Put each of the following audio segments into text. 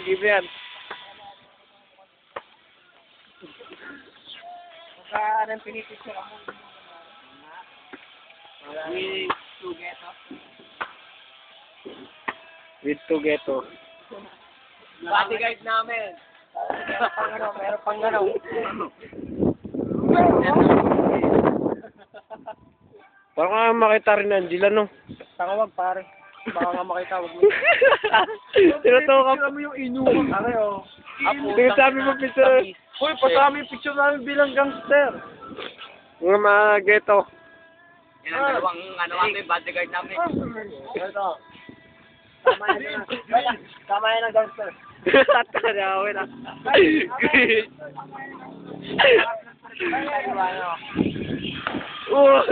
Give yan. Anong pinipicture ako? With two ghetto. With to ghetto. Bodyguard namin. Meron pang ano. Parang nga makita rin Angela, no? Saka wag pare. Baka nga makita wag mo. Tinutukan Picture mo yung inuman. Pare oh. Sabi mo picture. Uy, pasama yung picture namin bilang gangster. Mga ghetto. Yan ang dalawang ano kami, bodyguard namin. Ito. Tama yan ang gangster. Tatanawin na. Uy!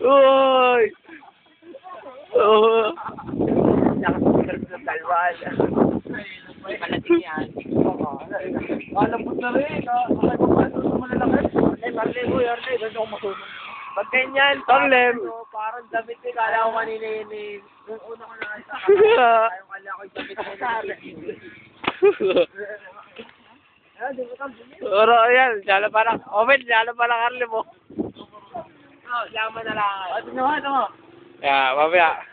Uy! Malating yan. Malambot na rin. Ay, paano sa malalaki? Ay, Marley, uy, Arley, doon ako masunog. Pag ganyan, Tolem. parang damit eh. Kala ko kanina yun eh. Yung una ko nakita. Kaya kala ko yung damit ko. Di mo kang bumili. Pero yan, lalo parang, Owen, lalo parang Carly mo. Laman na lang. Ito mo, ito mo. Yeah, mamaya.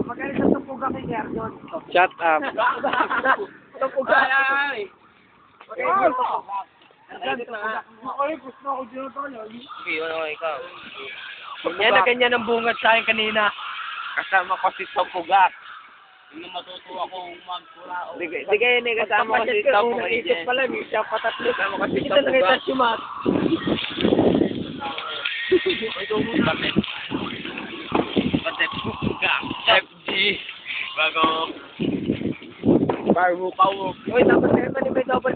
Magaling sa tupuga kay Gerson. Shut up. Tupuga. Ay. Magaling sa tupuga. Ay, gusto ako dito tayo. Hindi, ano ikaw. Yan na ganyan ang bungad sa akin kanina. Kasama ko si Topugak. Hindi matutuwa akong magpura. Di kayo ni kasama ko si Topugak. Naisip pala, may siya patatlo. Kasama ko si Kita na kita Topugak. siumat. Ikaw muna. Bakit Topugak? FG. Bago. Uy, dapat kayo pa ni may double